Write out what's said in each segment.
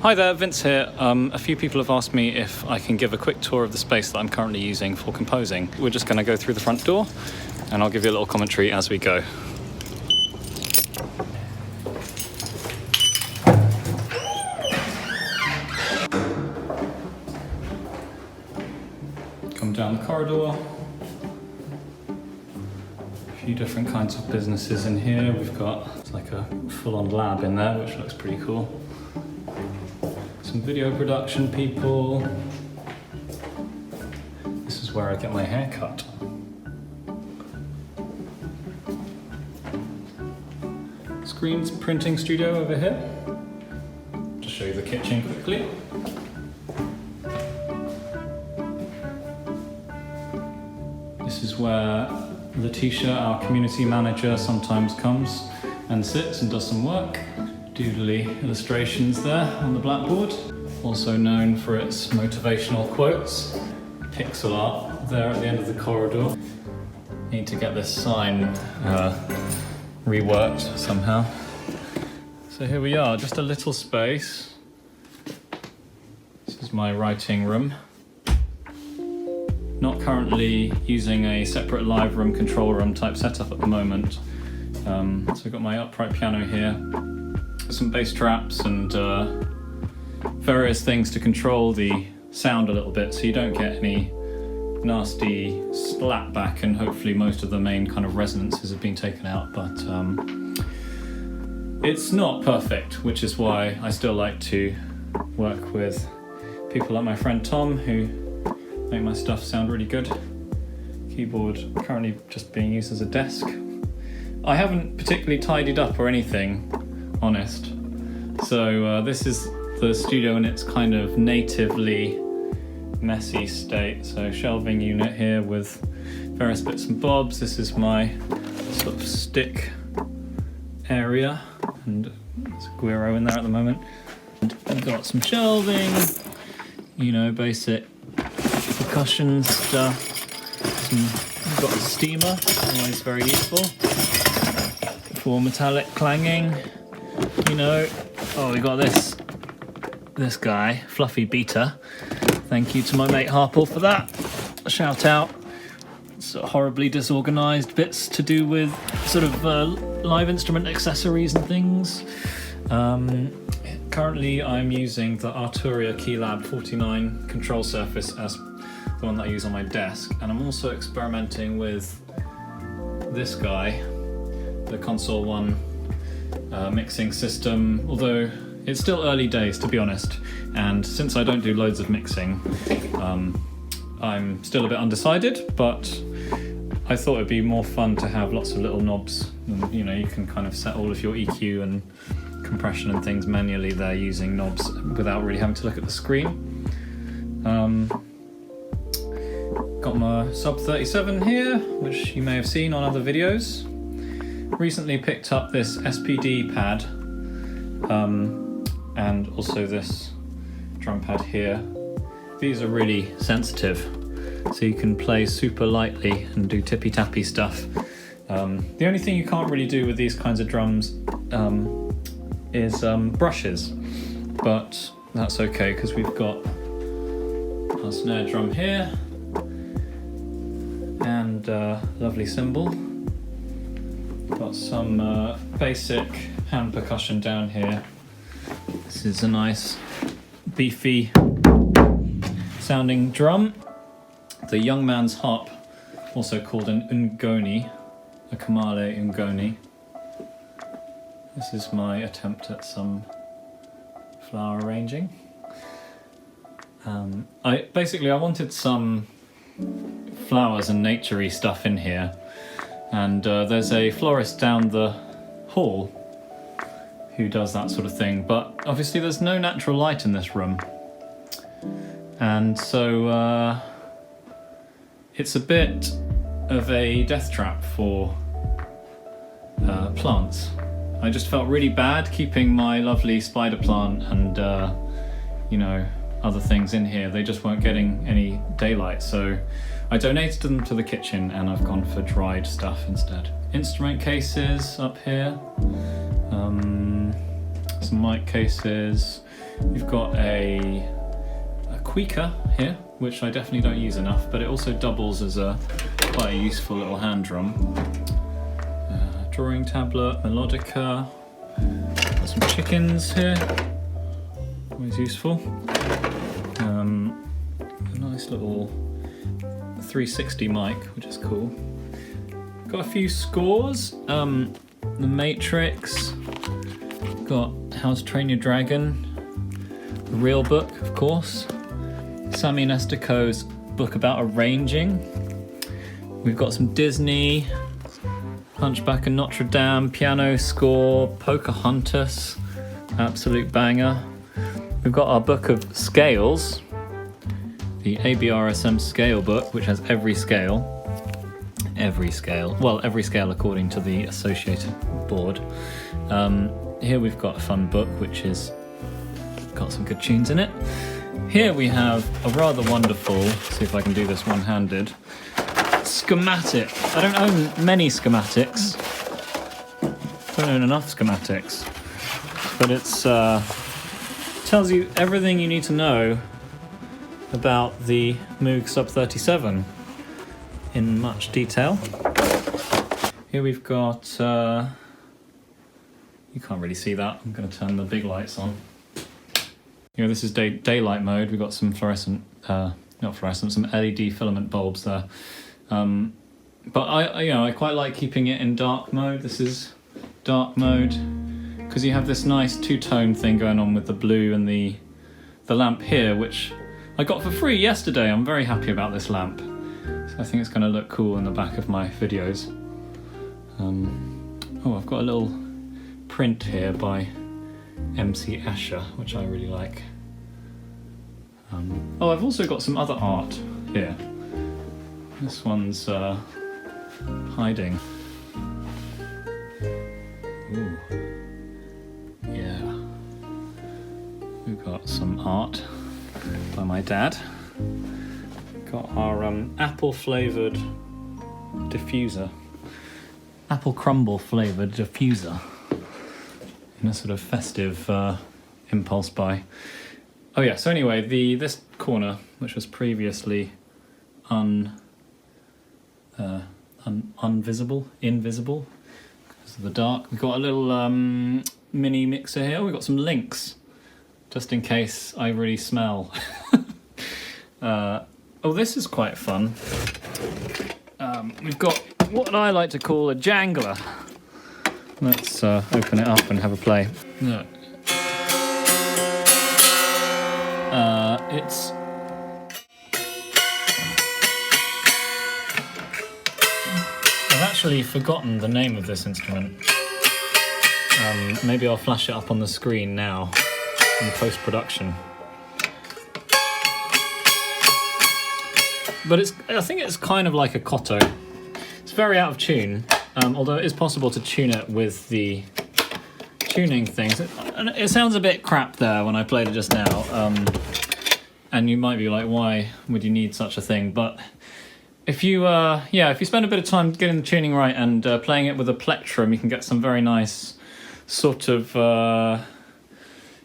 Hi there, Vince here. A few people have asked me if I can give a quick tour of the space that I'm currently using for composing. We're just going to go through the front door and I'll give you a little commentary as we go. Come down the corridor. A few different kinds of businesses in here. We've got like a full-on lab in there, which looks pretty cool. Some video production people. This is where I get my hair cut. Screens printing studio over here. To show you the kitchen quickly. This is where Letitia, our community manager, sometimes comes and sits and does some work. Doodly illustrations there on the blackboard. Also known for its motivational quotes. Pixel art there at the end of the corridor. Need to get this sign reworked somehow. So here we are, just a little space. This is my writing room. Not currently using a separate live room, control room type setup at the moment. So I've got my upright piano here. Some bass traps and various things to control the sound a little bit so you don't get any nasty slap back, and hopefully most of the main kind of resonances have been taken out, but it's not perfect, which is why I still like to work with people like my friend Tom, who make my stuff sound really good. Keyboard currently just being used as a desk. I haven't particularly tidied up or anything, honest. So this is the studio in its kind of natively messy state. So shelving unit here with various bits and bobs. This is my sort of stick area, and there's a Guiro in there at the moment. And I've got some shelving, you know, basic percussion stuff. I've got a steamer, always very useful for metallic clanging. You know, oh, we got this guy, Fluffy Beta. Thank you to my mate Harple for that. Shout out. It's horribly disorganized bits to do with sort of live instrument accessories and things. Currently I'm using the Arturia Keylab 49 control surface as the one that I use on my desk, and I'm also experimenting with this guy, the Console One mixing system, although it's still early days, to be honest, and since I don't do loads of mixing, I'm still a bit undecided, but I thought it'd be more fun to have lots of little knobs, and you know, you can kind of set all of your EQ and compression and things manually there using knobs without really having to look at the screen. Got my Sub 37 here, which you may have seen on other videos. Recently picked up this SPD pad, and also this drum pad here. These are really sensitive, so you can play super lightly and do tippy-tappy stuff. The only thing you can't really do with these kinds of drums is brushes, but that's okay because we've got our snare drum here and lovely cymbal. Got some basic hand percussion down here. This is a nice beefy sounding drum. The young man's harp, also called an ungoni, a Kamale ungoni. This is my attempt at some flower arranging. I wanted some flowers and naturey stuff in here, and there's a florist down the hall who does that sort of thing, but obviously there's no natural light in this room, and so it's a bit of a death trap for plants. I just felt really bad keeping my lovely spider plant and you know, other things in here. They just weren't getting any daylight, so I donated them to the kitchen and I've gone for dried stuff instead. Instrument cases up here, some mic cases, We've got a Quika here, which I definitely don't use enough, but it also doubles as quite a useful little hand drum. Drawing tablet, melodica. Got some chickens here, always useful. A nice little 360 mic, which is cool. Got a few scores. The Matrix. Got How to Train Your Dragon. The Real Book, of course. Sammy Nestico's book about arranging. We've got some Disney. Hunchback of Notre Dame, piano score, Pocahontas, absolute banger. We've got our book of scales, the ABRSM scale book, which has every scale, well, every scale according to the associated board. Here we've got a fun book, which is got some good tunes in it. Here we have a rather wonderful, see if I can do this one-handed, schematic. I don't own many schematics. Don't own enough schematics. But it's tells you everything you need to know about the Moog Sub 37 in much detail. Here we've got you can't really see that. I'm going to turn the big lights on. You know, this is daylight mode. We've got some fluorescent, not fluorescent, some LED filament bulbs there. But I quite like keeping it in dark mode. This is dark mode because you have this nice two-tone thing going on with the blue and the lamp here, which I got for free yesterday. I'm very happy about this lamp. So I think it's going to look cool in the back of my videos. Oh, I've got a little print here by MC Asher, which I really like. Oh, I've also got some other art here. This one's hiding. Ooh. Yeah. We've got some art by my dad. Got our apple flavoured diffuser. Apple crumble flavoured diffuser. In a sort of festive impulse buy. Oh yeah, so anyway, this corner, which was previously invisible because of the dark. We've got a little mini mixer here. We've got some links, just in case I really smell. Oh, this is quite fun. We've got what I like to call a jangler. Let's open it up and have a play. Look. It's... I've actually forgotten the name of this instrument. Maybe I'll flash it up on the screen now in post-production. But I think it's kind of like a koto. It's very out of tune, although it is possible to tune it with the tuning things. It sounds a bit crap there when I played it just now, and you might be like, why would you need such a thing? But if you spend a bit of time getting the tuning right and playing it with a plectrum, you can get some very nice sort of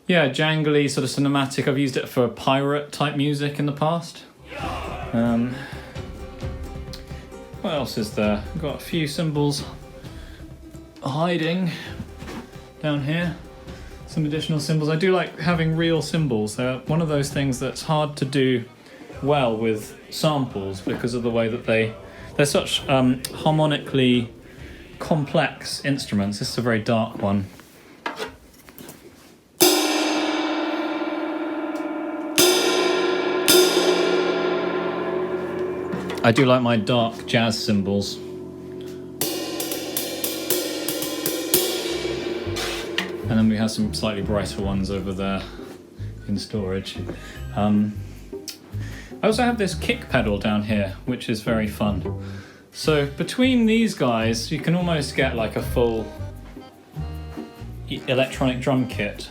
jangly, sort of cinematic. I've used it for pirate type music in the past. What else is there? I've got a few cymbals hiding down here. Some additional cymbals. I do like having real cymbals. They're one of those things that's hard to do well with samples because of the way that they're such harmonically complex instruments. This is a very dark one. I do like my dark jazz cymbals. And then we have some slightly brighter ones over there in storage. I also have this kick pedal down here, which is very fun. So between these guys, you can almost get like a full electronic drum kit.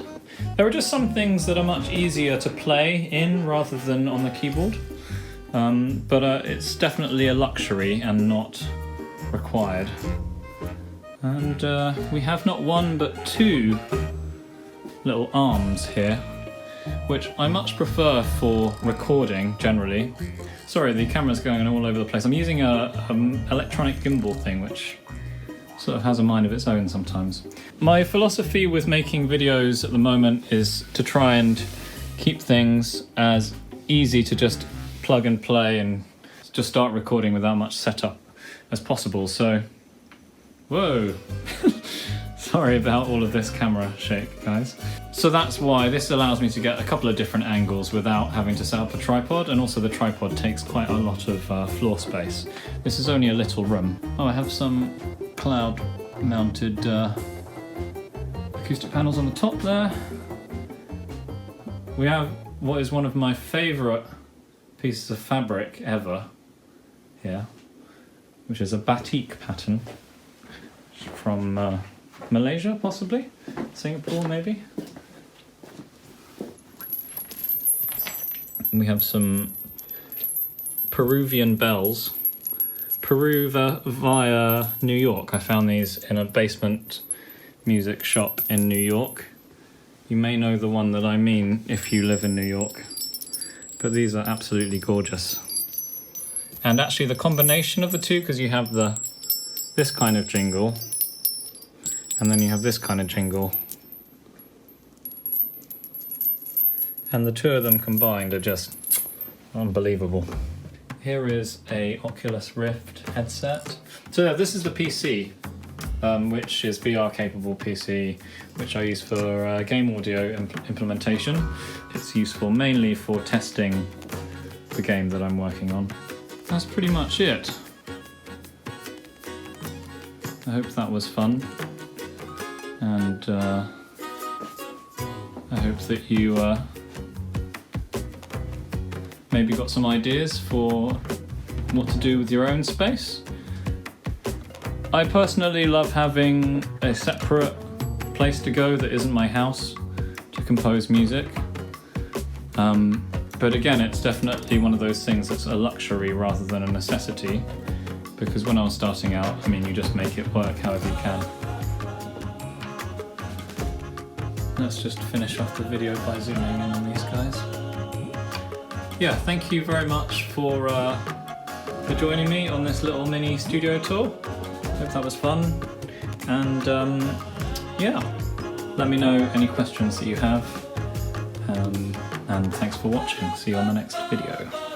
There are just some things that are much easier to play in rather than on the keyboard. But it's definitely a luxury and not required. And we have not one but two little arms here. which I much prefer for recording generally. Sorry, the camera's going all over the place. I'm using a electronic gimbal thing, which sort of has a mind of its own sometimes. My philosophy with making videos at the moment is to try and keep things as easy to just plug and play and just start recording without much setup as possible. So, whoa. Sorry about all of this camera shake, guys. So that's why this allows me to get a couple of different angles without having to set up a tripod, and also the tripod takes quite a lot of floor space. This is only a little room. Oh, I have some cloud mounted acoustic panels on the top there. We have what is one of my favourite pieces of fabric ever here, which is a batik pattern from Malaysia, possibly? Singapore, maybe? We have some Peruvian bells. Peru via New York. I found these in a basement music shop in New York. You may know the one that I mean if you live in New York. But these are absolutely gorgeous. And actually the combination of the two, because you have this kind of jingle, and then you have this kind of jingle. And the two of them combined are just unbelievable. Here is a Oculus Rift headset. So yeah, this is the PC, which is VR capable PC, which I use for game audio implementation. It's useful mainly for testing the game that I'm working on. That's pretty much it. I hope that was fun. And I hope that you maybe got some ideas for what to do with your own space. I personally love having a separate place to go that isn't my house to compose music. But again, it's definitely one of those things that's a luxury rather than a necessity, because when I was starting out, I mean, you just make it work however you can. Let's just finish off the video by zooming in on these guys. Yeah, thank you very much for joining me on this little mini studio tour. Hope that was fun. And yeah, let me know any questions that you have. And thanks for watching. See you on the next video.